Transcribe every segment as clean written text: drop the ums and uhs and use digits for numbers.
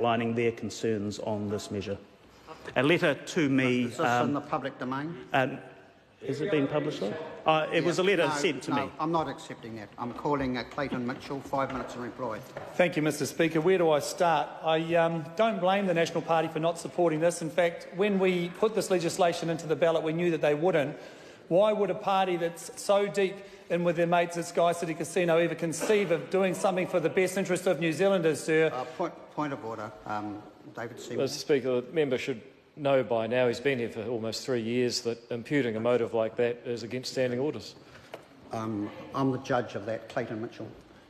outlining their concerns on this measure. A letter to me. Is this in the public domain? Has it been published? It was a letter sent to me. I'm not accepting that. I'm calling Clayton Mitchell. 5 minutes in reply. Thank you, Mr Speaker. Where do I start? I don't blame the National Party for not supporting this. In fact, when we put this legislation into the ballot, we knew that they wouldn't. Why would a party that's so deep in with their mates at Sky City Casino ever conceive of doing something for the best interest of New Zealanders, sir? Point of order. David Seymour. Mr Speaker, the member should know by now, he's been here for almost 3 years, that imputing a motive like that is against standing orders. I'm the judge of that, Clayton Mitchell.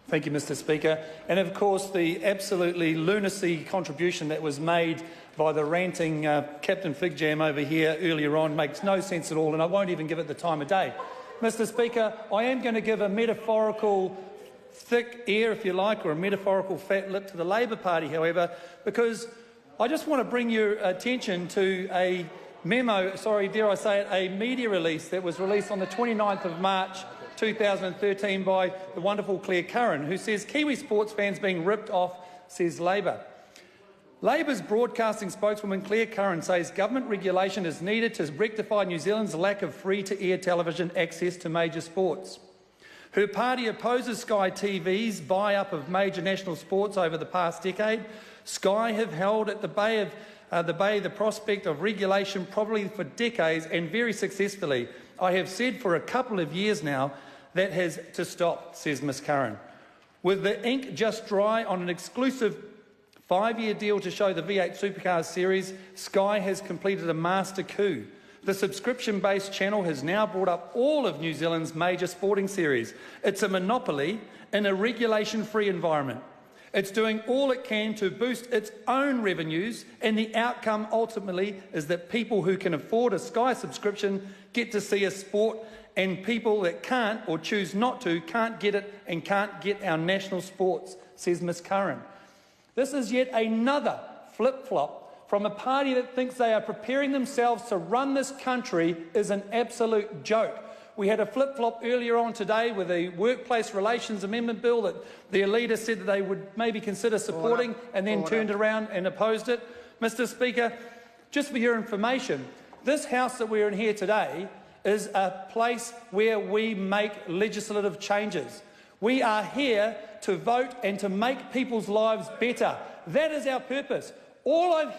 Thank you, Mr Speaker. And of course, the absolutely lunacy contribution that was made by the ranting Captain Fig Jam over here earlier on makes no sense at all, and I won't even give it the time of day. Mr Speaker, I am going to give a metaphorical thick ear, if you like, or a metaphorical fat lip to the Labor Party, however, because I just want to bring your attention to a memo, dare I say it, a media release that was released on the 29th of March 2013 by the wonderful Claire Curran, who says Kiwi sports fans being ripped off, says Labor. Labor's broadcasting spokeswoman Claire Curran says government regulation is needed to rectify New Zealand's lack of free-to-air television access to major sports. Her party opposes Sky TV's buy-up of major national sports over the past decade. Sky have held at the Bay the prospect of regulation probably for decades and very successfully. I have said for a couple of years now that has to stop, says Ms Curran. With the ink just dry on an exclusive 5-year deal to show the V8 Supercars series, Sky has completed a master coup. The subscription-based channel has now brought up all of New Zealand's major sporting series. It's a monopoly in a regulation-free environment. It's doing all it can to boost its own revenues, and the outcome ultimately is that people who can afford a Sky subscription get to see a sport, and people that can't or choose not to can't get it and can't get our national sports, says Ms Curran. This is yet another flip-flop from a party that thinks they are preparing themselves to run this country is an absolute joke. We had a flip-flop earlier on today with a workplace relations amendment bill that their leader said that they would maybe consider supporting and then turned around and opposed it. Mr Speaker, just for your information, this House that we're in here today is a place where we make legislative changes. We are here to vote and to make people's lives better. That is our purpose. All I've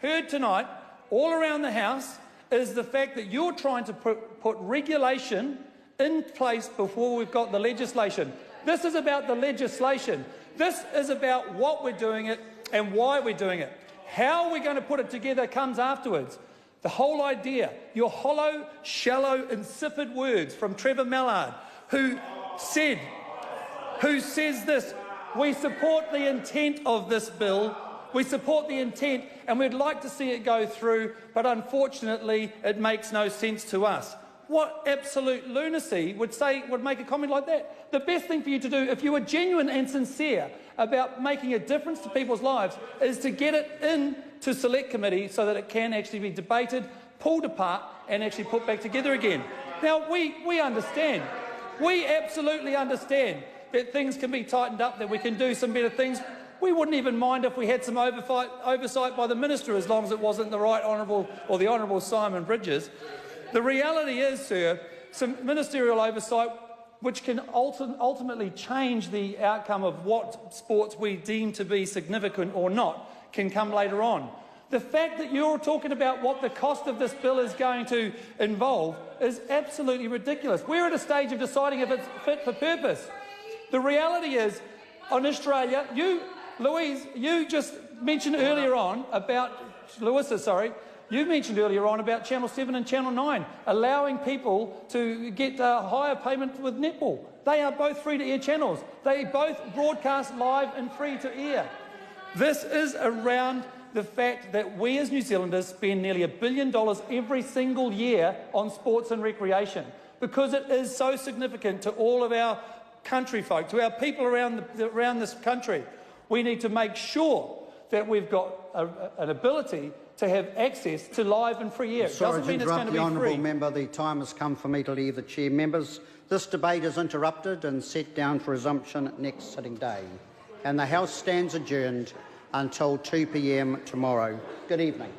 heard tonight, all around the House, is the fact that you're trying to put regulation in place before we've got the legislation. This is about the legislation. This is about what we're doing it and why we're doing it. How we're going to put it together comes afterwards. The whole idea, your hollow, shallow, insipid words from Trevor Mallard, who says this, we support the intent of this bill, we support the intent and we'd like to see it go through, but unfortunately it makes no sense to us. What absolute lunacy would make a comment like that? The best thing for you to do, if you were genuine and sincere about making a difference to people's lives, is to get it in to select committee so that it can actually be debated, pulled apart and actually put back together again. Now, we understand. We absolutely understand that things can be tightened up, that we can do some better things. We wouldn't even mind if we had some oversight by the Minister, as long as it wasn't the Right Honourable or the Honourable Simon Bridges. The reality is, sir, some ministerial oversight which can ultimately change the outcome of what sports we deem to be significant or not can come later on. The fact that you're talking about what the cost of this bill is going to involve is absolutely ridiculous. We're at a stage of deciding if it's fit for purpose. The reality is, on Australia, Louise, you just mentioned earlier on about you mentioned earlier on about Channel 7 and Channel 9 allowing people to get higher payment with netball. They are both free-to-air channels. They both broadcast live and free-to-air. This is around the fact that we as New Zealanders spend nearly $1 billion every single year on sports and recreation because it is so significant to all of our country folk, to our people around this country. We need to make sure that we've got an ability to have access to live and free air. It doesn't mean it's going to be free. Honourable Member, the time has come for me to leave the chair. Members, this debate is interrupted and set down for resumption at next sitting day. And the House stands adjourned until 2 p.m. tomorrow. Good evening.